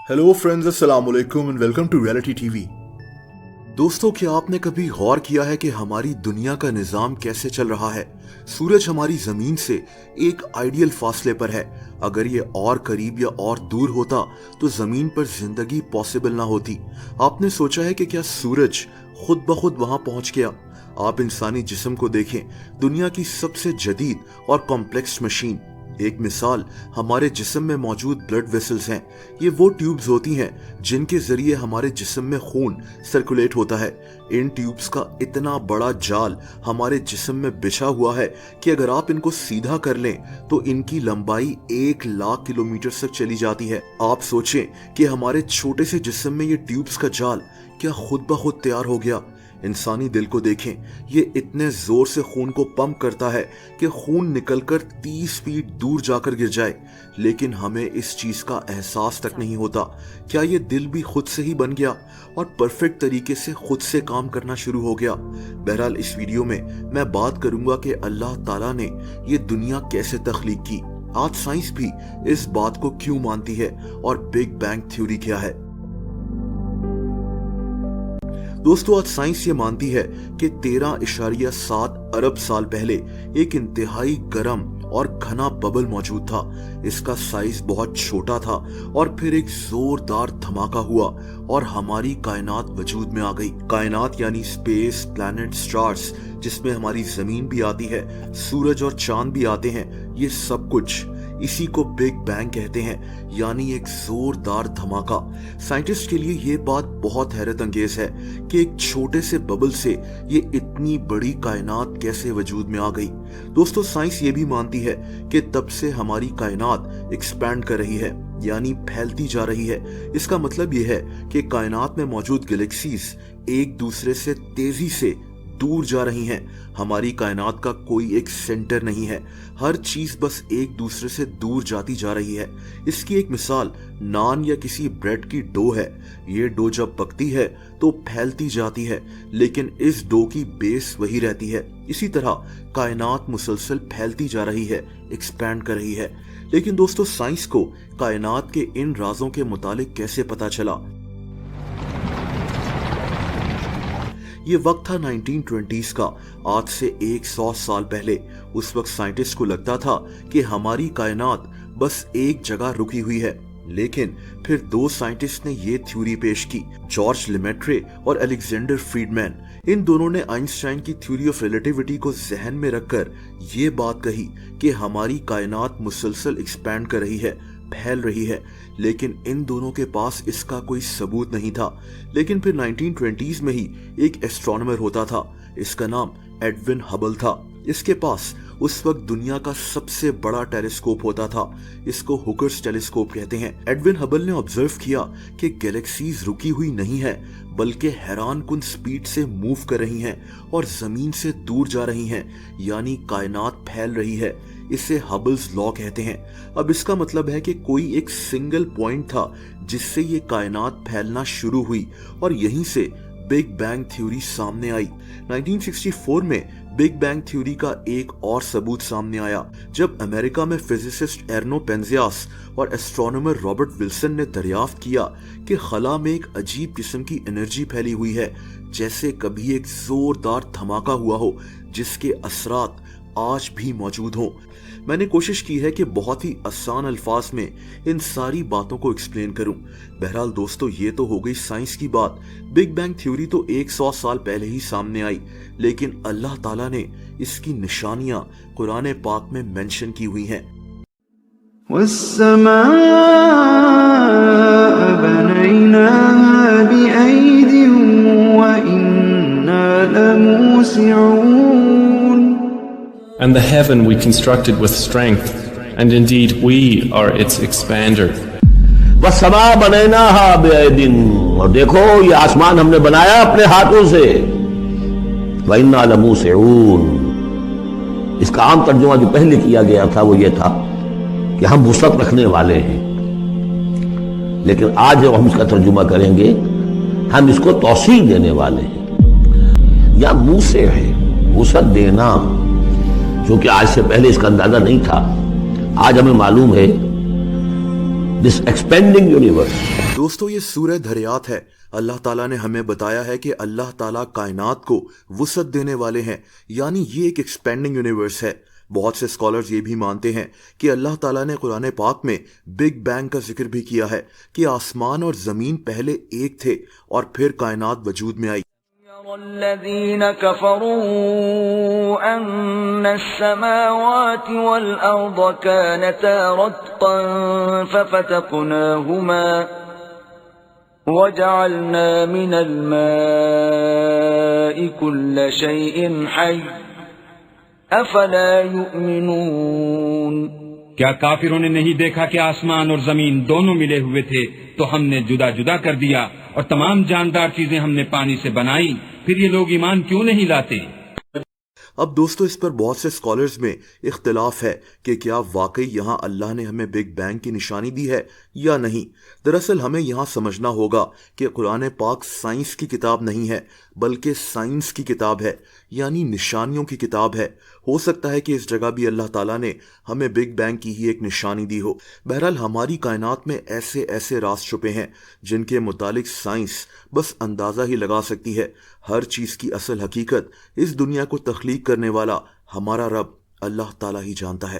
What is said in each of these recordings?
Hello friends, अस्सलाम वालेकुम and welcome to reality TV. दोस्तों, क्या आपने कभी गौर किया है कि हमारी दुनिया का निजाम कैसे चल रहा है? सूरज हमारी जमीन से एक आइडियल फासले पर है। अगर ये और करीब या और दूर होता तो जमीन पर जिंदगी पॉसिबल ना होती। आपने सोचा है कि क्या सूरज खुद ब खुद वहां पहुंच गया? आप इंसानी जिस्म को देखें, दुनिया की सबसे जदीद और कॉम्प्लेक्स मशीन। एक मिसाल हमारे जिस्म में मौजूद ब्लड वेसल्स हैं। ये वो ट्यूब्स होती हैं जिनके जरिए हमारे जिस्म में खून सर्कुलेट होता है। इन ट्यूब्स का इतना बड़ा जाल हमारे जिस्म में बिछा हुआ है कि अगर आप इनको सीधा कर लें तो इनकी लंबाई 1,00,000 किलोमीटर तक चली जाती है। आप सोचें कि हमारे छोटे से जिस्म में ये ट्यूब्स का जाल क्या खुद ब खुद तैयार हो गया? इंसानी दिल को देखें, ये इतने जोर से खून को पंप करता है कि खून निकलकर 30 फीट दूर जाकर गिर जाए, लेकिन हमें इस चीज का एहसास तक नहीं होता। क्या ये दिल भी खुद से ही बन गया और परफेक्ट तरीके से खुद से काम करना शुरू हो गया? बहरहाल इस वीडियो में मैं बात करूंगा कि अल्लाह ताला ने ये दुनिया कैसे तख्लीक की, आज साइंस भी इस बात को क्यों मानती है और बिग बैंग थ्योरी क्या है। दोस्तों, आज साइंस ये मानती है कि 13.7 अरब साल पहले एक इंतहाई गर्म और घना बबल मौजूद था। इसका साइज बहुत छोटा था और फिर एक जोरदार धमाका हुआ और हमारी कायनात वजूद में आ गई। कायनात यानी स्पेस, प्लैनेट, स्टार्स, जिसमें हमारी जमीन भी आती है, सूरज और चांद भी आते हैं। ये सब कुछ इसी को बिग बैंग कहते हैं, यानी एक जोरदार धमाका। साइंटिस्ट के लिए ये बात बहुत हैरत अंगेज है कि एक छोटे से बबल से ये इतनी बड़ी कायनात कैसे वजूद में आ गई। दोस्तों, साइंस ये भी मानती है कि तब से हमारी कायनात एक्सपैंड कर रही है, यानी फैलती जा रही है। इसका मतलब ये है कि कायनात में मौजूद गैलेक्सीज एक दूसरे से तेजी से दूर जा रही हैं। हमारी कायनात का कोई एक सेंटर नहीं है, हर चीज बस एक दूसरे से दूर जाती जा रही है। इसकी एक मिसाल नान या किसी ब्रेड की डो है। ये डो जब पकती है तो फैलती जाती है, लेकिन इस डो की बेस वही रहती है। इसी तरह कायनात मुसलसल फैलती जा रही है, एक्सपैंड कर रही है। लेकिन दोस्तों, साइंस को कायनात के इन राजों के मुतालिक कैसे पता चला? ये वक्त था 1920s का, आज से 100 साल पहले। उस वक्त साइंटिस्ट को लगता था कि हमारी कायनात बस एक जगह रुकी हुई है, लेकिन फिर दो साइंटिस्ट ने ये थ्योरी पेश की, जॉर्ज लेमेट्रे और अलेक्जेंडर फ्रीडमैन। इन दोनों ने आइंस्टाइन की थ्योरी ऑफ रिलेटिविटी को जहन में रखकर ये बात कही कि हमारी कायनात मुसलसल एक्सपैंड कर रही है, फैल रही है, लेकिन इन दोनों के पास इसका कोई सबूत नहीं था। लेकिन फिर 1920s में ही एक एस्ट्रोनॉमर होता था, इसका नाम एडविन हबल था। इसके पास उस वक्त दुनिया का सबसे बड़ा टेलीस्कोप होता था, इसको हुकर्स टेलीस्कोप कहते हैं। एडविन हबल ने ऑब्जर्व किया कि गैलेक्सीज रुकी हुई नहीं है, बल्कि हैरान कुन स्पीड से मूव कर रही हैं और जमीन से दूर जा रही हैं, यानी कायनात फैल रही है। इसे हबल्स लॉ कहते हैं। अब इसका मतलब है कि कोई एक सिंगल पॉइंट था जिससे ये कायनात फैलना शुरू हुई और यहीं से बिग बैंग थ्योरी सामने आई। 1964 में बिग बैंग थ्योरी का एक और सबूत सामने आया, जब अमेरिका में फिजिसिस्ट एर्नो पेंजियास और एस्ट्रोनॉमर रॉबर्ट विल्सन ने दरियाफ्त किया कि खला में एक अजीब किस्म की एनर्जी फैली हुई है, जैसे कभी एक जोरदार धमाका हुआ हो, जिसके असरात आज भी मौजूद हों। मैंने कोशिश की है कि बहुत ही आसान अल्फाज में इन सारी बातों को एक्सप्लेन करूं। बहरहाल दोस्तों, ये तो हो गई साइंस की बात। बिग बैंग थ्योरी तो 100 साल पहले ही सामने आई, लेकिन अल्लाह ताला ने इसकी निशानियां कुरान पाक में मेंशन की हुई हैं। And the heaven we constructed with strength, and indeed we are its expander. वस्समा बनैनाहा बिअयदिन, और देखो ये आसमान हमने बनाया अपने हाथों से। वइन्ना लमूसिऊन, इसका आम तर्जुमा जो पहले किया गया था वो ये था कि हम वुसअत रखने वाले हैं, लेकिन आज जब हम इसका तर्जुमा करेंगे हम इसको तौसील देने वाले हैं। या मुंह से है वुसअत देना, जो कि आज से पहले इसका अंदाजा नहीं था। आज हमें मालूम है this expanding universe. दोस्तों ये सूरह धरियात है। अल्लाह ताला ने हमें बताया है कि अल्लाह ताला कायनात को वुसअत देने वाले हैं, यानी ये एक एक्सपेंडिंग यूनिवर्स है। बहुत से स्कॉलर्स ये भी मानते हैं कि अल्लाह ताला ने कुरान पाक में बिग बैंग का जिक्र भी किया है कि आसमान और जमीन पहले एक थे और फिर कायनात वजूद में आई। الذين كفروا أن السماوات والأرض كانتا رتقا ففتقناهما وجعلنا من الماء كل شيء حي أفلا يؤمنون کیا کافروں نے نہیں دیکھا کہ آسمان اور زمین دونوں ملے ہوئے تھے تو ہم نے جدا جدا کر دیا اور تمام جاندار چیزیں ہم نے پانی سے بنائی، پھر یہ لوگ ایمان کیوں نہیں لاتے؟ اب دوستو اس پر بہت سے اسکالرز میں اختلاف ہے کہ کیا واقعی یہاں اللہ نے ہمیں بگ بینگ کی نشانی دی ہے یا نہیں۔ دراصل ہمیں یہاں سمجھنا ہوگا کہ قرآن پاک سائنس کی کتاب نہیں ہے بلکہ سائنس کی کتاب ہے، یعنی نشانیوں کی کتاب ہے۔ ہو سکتا ہے کہ اس جگہ بھی اللہ تعالیٰ نے ہمیں بگ بینگ کی ہی ایک نشانی دی ہو۔ بہرحال ہماری کائنات میں ایسے ایسے راز چھپے ہیں جن کے متعلق سائنس بس اندازہ ہی لگا سکتی ہے۔ ہر چیز کی اصل حقیقت اس دنیا کو تخلیق کرنے والا ہمارا رب اللہ تعالیٰ ہی جانتا ہے۔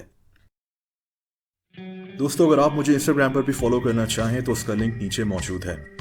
دوستو اگر آپ مجھے انسٹاگرام پر بھی فالو کرنا چاہیں تو اس کا لنک نیچے موجود ہے۔